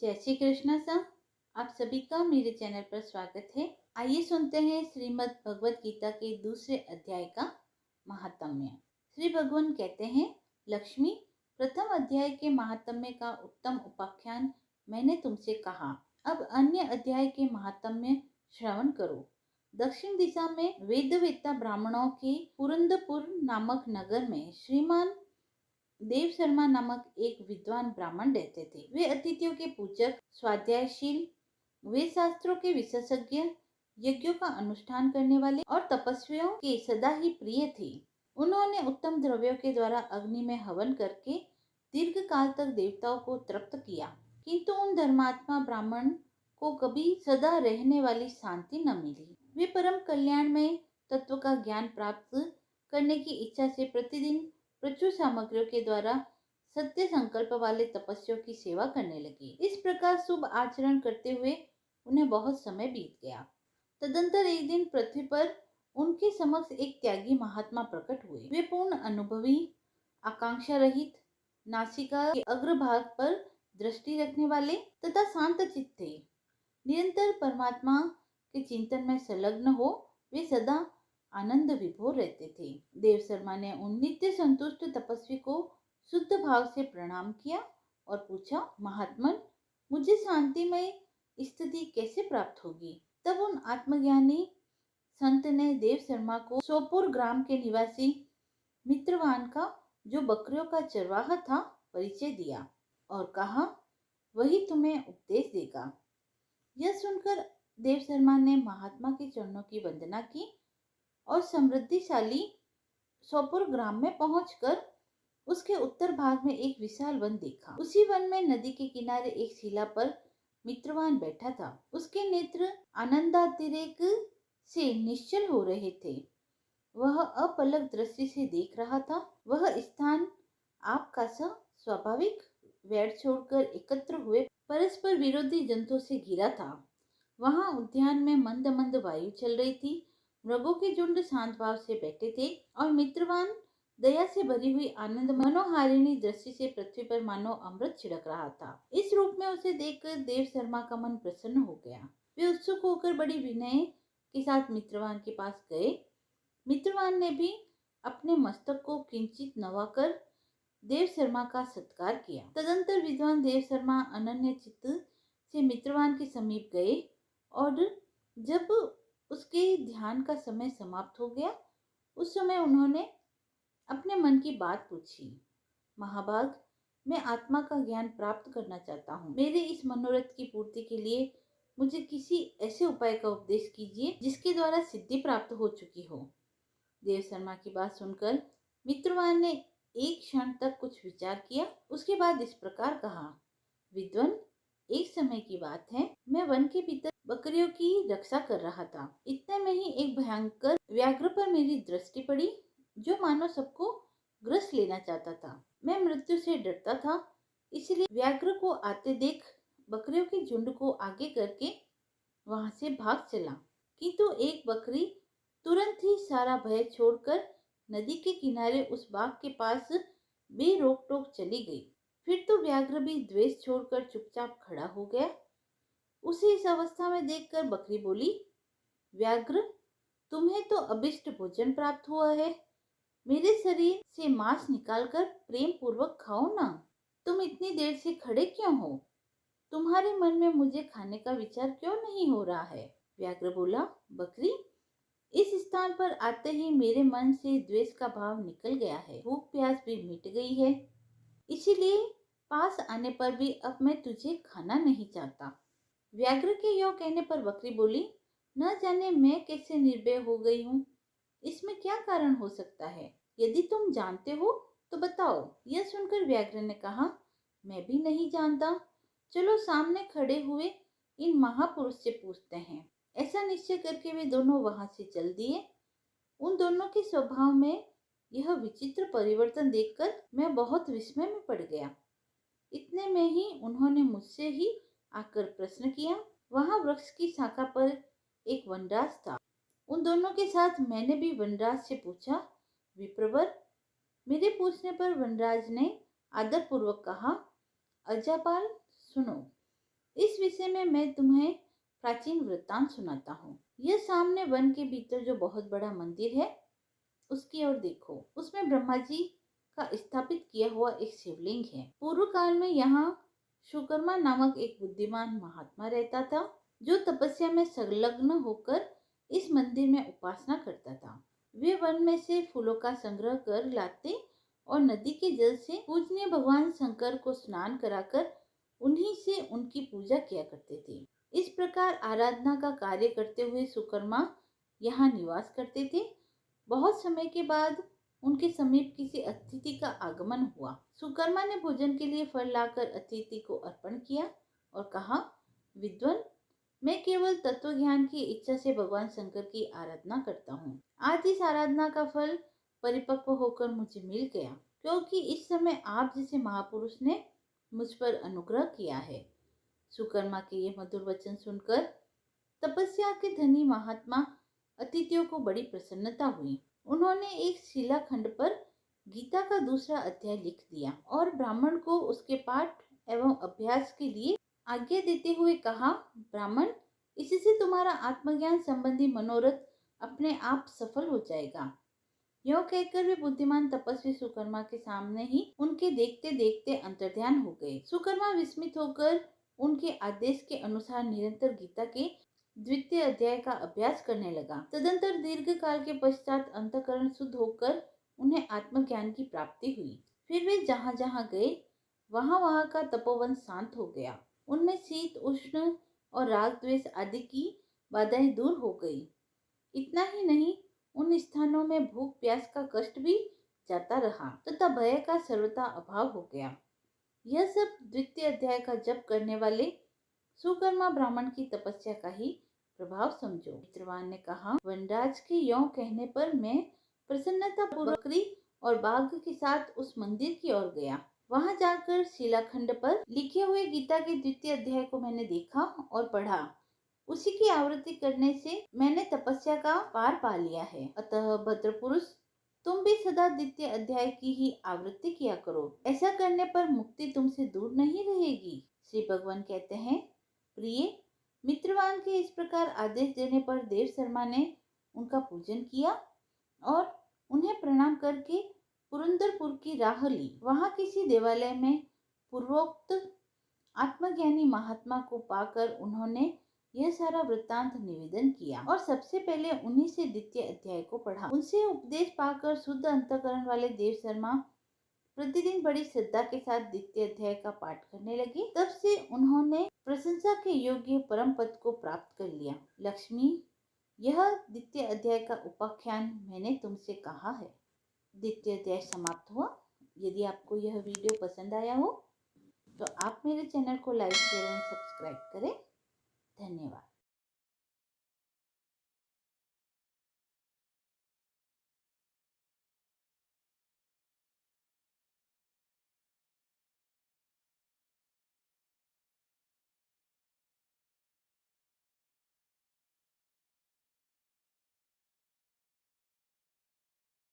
जय श्री कृष्ण सर। आप सभी का मेरे चैनल पर स्वागत है। आइए सुनते हैं श्रीमद् भगवत गीता के दूसरे अध्याय का महात्म्य। श्री भगवान कहते हैं, लक्ष्मी, प्रथम अध्याय के महात्म्य का उत्तम उपाख्यान मैंने तुमसे कहा। अब अन्य अध्याय के महात्म्य श्रवण करो। दक्षिण दिशा में वेदवेत्ता ब्राह्मणों के पुरंदपुर नामक नगर में श्रीमान देव शर्मा नामक एक विद्वान ब्राह्मण रहते थे। वे अतिथियों के पूजक, स्वाध्यायशील, वे शास्त्रों के विशेषज्ञ, यज्ञों का अनुष्ठान करने वाले और तपस्वियों के सदा ही प्रिय थे। उन्होंने उत्तम द्रव्यों के द्वारा अग्नि में हवन करके दीर्घ काल तक देवताओं को तृप्त किया, किंतु उन धर्मात्मा ब्राह्मण को कभी सदा रहने वाली शांति न मिली। वे परम कल्याण में तत्व का ज्ञान प्राप्त करने की इच्छा से प्रतिदिन प्रचुर सामग्रियों के द्वारा सत्य संकल्प वाले तपस्वियों की सेवा करने लगे। इस प्रकार शुभ आचरण करते हुए उन्हें बहुत समय बीत गया। तदंतर एक दिन पृथ्वी पर उनके समक्ष एक त्यागी महात्मा प्रकट हुए। वे पूर्ण अनुभवी, आकांक्षा रहित, नासिका के अग्रभाग पर दृष्टि रखने वाले तथा शांत चित्त थे। निरंतर परमात्मा के चिंतन में संलग्न हो वे सदा आनंद विभोर रहते थे। देव शर्मा ने उन नित्य संतुष्ट तपस्वी को शुद्ध भाव से प्रणाम किया और पूछा, महात्मन, मुझे शांतिमय स्थिति कैसे प्राप्त होगी? तब उन आत्मज्ञानी संत ने देव शर्मा को सोपुर ग्राम के निवासी मित्रवान का, जो बकरियों का चरवाहा था, परिचय दिया और कहा, वही तुम्हें उपदेश देगा। यह सुनकर देव शर्मा ने महात्मा के चरणों की वंदना की और समृद्धिशाली सोपुर ग्राम में पहुंचकर उसके उत्तर भाग में एक विशाल वन देखा। उसी वन में नदी के किनारे एक शिला पर मित्रवान बैठा था। उसके नेत्र आनंदातिरेक से निश्चल हो रहे थे। वह अपलक दृष्टि से देख रहा था। वह स्थान आपका सा स्वाभाविक वैर छोड़कर एकत्र हुए परस्पर विरोधी जंतुओं से घिरा था। वहां उद्यान में मंद मंद वायु चल रही थी। मृगों के झुंड शांत भाव से बैठे थे और मित्रवान दया से भरी हुई आनंद मनोहारिणी दृष्टि से पृथ्वी पर मानो अमृत छिड़क रहा था। इस रूप में उसे देखकर देव शर्मा का मन प्रसन्न हो गया। वे उत्सुक होकर बड़ी विनय के साथ मित्रवान के पास गए। मित्रवान ने भी अपने मस्तक को किंचित नवाकर देव शर्मा का सत्कार किया। तदंतर विद्वान देव शर्मा अनन्य चित्त से मित्रवान के समीप गए और जब उसके ध्यान का समय समाप्त हो गया, उस समय उन्होंने अपने मन की बात पूछी। महाभाग, मैं आत्मा का ज्ञान प्राप्त करना चाहता हूँ। मेरे इस मनोरथ की पूर्ति के लिए मुझे किसी ऐसे उपाय का उपदेश कीजिए जिसके द्वारा सिद्धि प्राप्त हो चुकी हो। देव शर्मा की बात सुनकर मित्रवान ने एक क्षण तक कुछ विचार किया। उसके बाद इस प्रकार कहा, विद्वान, एक समय की बात है, मैं वन के भीतर बकरियों की रक्षा कर रहा था। इतने में ही एक भयंकर व्याघ्र पर मेरी दृष्टि पड़ी, जो मानो सबको ग्रस लेना चाहता था। मैं मृत्यु से डरता था, इसलिए व्याघ्र को आते देख बकरियों के झुंड को आगे करके वहां से भाग चला, किंतु एक बकरी तुरंत ही सारा भय छोड़कर नदी के किनारे उस बाग के पास बेरोक टोक चली गई। फिर तो व्याघ्र भी द्वेष छोड़कर चुपचाप खड़ा हो गया। उसे इस अवस्था में देखकर बकरी बोली, व्याघ्र, तुम्हें तो अभिष्ट भोजन प्राप्त हुआ है। मेरे शरीर से मांस निकालकर प्रेम पूर्वक खाओ ना। तुम इतनी देर से खड़े क्यों हो? तुम्हारे मन में मुझे खाने का विचार क्यों नहीं हो रहा है? व्याघ्र बोला, बकरी, इस स्थान पर आते ही मेरे मन से द्वेष का भाव निकल गया है। भूख प्यास भी मिट गई है, इसीलिए पास आने पर भी अब मैं तुझे खाना नहीं चाहता। व्याघ्र के यों कहने पर बकरी बोली, न जाने मैं कैसे निर्भय हो गई हूँ। इसमें क्या कारण हो सकता है? यदि तुम जानते हो तो बताओ। यह सुनकर व्याघ्र ने कहा, मैं भी नहीं जानता। चलो सामने खड़े हुए इन महापुरुष से पूछते हैं। ऐसा निश्चय करके वे दोनों वहां से चल दिए। उन दोनों के स्वभाव में यह विचित्र परिवर्तन देखकर मैं बहुत विस्मय में पड़ गया। इतने में ही उन्होंने मुझसे ही आकर प्रश्न किया। वहां वृक्ष की शाखा पर एक वनराज था। उन दोनों के साथ मैंने भी वनराज से पूछा। विप्रवर, मेरे पूछने पर वनराज ने आदर पूर्वक कहा, अजापाल, सुनो, इस विषय में मैं तुम्हें प्राचीन वृत्तांत सुनाता हूँ। यह सामने वन के भीतर जो बहुत बड़ा मंदिर है उसकी ओर देखो। उसमें ब्रह्मा जी का स्थापित किया हुआ एक शिवलिंग है। पूर्व काल में यहाँ सुकर्मा नामक एक बुद्धिमान महात्मा रहता था, जो तपस्या में संलग्न होकर इस मंदिर में उपासना करता था। वे वन में से फूलों का संग्रह कर लाते और नदी के जल से पूजनीय भगवान शंकर को स्नान कराकर उन्हीं से उनकी पूजा किया करते थे। इस प्रकार आराधना का कार्य करते हुए सुकर्मा यहाँ निवास करते थे। बहुत समय के बाद उनके समीप किसी अतिथि का आगमन हुआ। सुकर्मा ने भोजन के लिए फल लाकर अतिथि को अर्पण किया और कहा, विद्वान, मैं केवल तत्व ज्ञान की इच्छा से भगवान शंकर की आराधना करता हूँ। आज इस आराधना का फल परिपक्व होकर मुझे मिल गया, क्योंकि इस समय आप जैसे महापुरुष ने मुझ पर अनुग्रह किया है। सुकर्मा के ये मधुर वचन सुनकर तपस्या के धनी महात्मा अतिथियों को बड़ी प्रसन्नता हुई। उन्होंने एक शिलाखंड पर गीता का दूसरा अध्याय लिख दिया और ब्राह्मण को उसके पाठ एवं अभ्यास के लिए आज्ञा देते हुए कहा, ब्राह्मण, इससे तुम्हारा आत्मज्ञान संबंधी मनोरथ अपने आप सफल हो जाएगा। यह कहकर वे बुद्धिमान तपस्वी सुकर्मा के सामने ही उनके देखते देखते अंतर्ध्यान हो गए। सुकर्मा विस्मित होकर उनके आदेश के अनुसार निरंतर गीता के द्वितीय अध्याय का अभ्यास करने लगा। तदंतर दीर्घ काल के पश्चात अंतःकरण शुद्ध होकर उन्हें आत्मज्ञान की प्राप्ति हुई। फिर वे जहाँ जहाँ गए वहाँ का तपोवन शांत हो गया। उनमें शीत, उष्ण और राग द्वेष आदि की बाधाएं दूर हो गई। इतना ही नहीं, उन स्थानों में भूख प्यास का कष्ट भी जाता रहा तथा भय का सर्वथा अभाव हो गया। यह सब द्वितीय अध्याय का जप करने वाले सुकर्मा ब्राह्मण की तपस्या का ही प्रभाव समझो। मित्रवान ने कहा, वनराज के यों कहने पर मैं प्रसन्नता पूर्वक बकरी और बाघ के साथ उस मंदिर की ओर गया। वहां जाकर शिलाखंड पर लिखे हुए गीता के द्वितीय अध्याय को मैंने देखा और पढ़ा। उसी की आवृत्ति करने से मैंने तपस्या का पार पा लिया है। अतः भद्र पुरुष, तुम भी सदा द्वितीय अध्याय की ही आवृत्ति किया करो। ऐसा करने पर मुक्ति तुमसे दूर नहीं रहेगी। श्री भगवान कहते हैं, प्रिय, मित्रवान के इस प्रकार आदेश देने पर देव शर्मा ने उनका पूजन किया और उन्हें प्रणाम करके पुरंदरपुर की राह ली। वहां किसी देवालय में पूर्वोक्त आत्मज्ञानी महात्मा को पाकर उन्होंने यह सारा वृत्तांत निवेदन किया और सबसे पहले उन्हीं से द्वितीय अध्याय को पढ़ा। उनसे उपदेश पाकर शुद्ध अंतःकरण वाले देव शर्मा प्रतिदिन बड़ी श्रद्धा के साथ द्वितीय अध्याय का पाठ करने लगे। तब से उन्होंने प्रशंसा के योग्य परम पद को प्राप्त कर लिया। लक्ष्मी, यह द्वितीय अध्याय का उपाख्यान मैंने तुमसे कहा है। द्वितीय अध्याय समाप्त हुआ। यदि आपको यह वीडियो पसंद आया हो तो आप मेरे चैनल को लाइक, शेयर एवं सब्सक्राइब करें। धन्यवाद।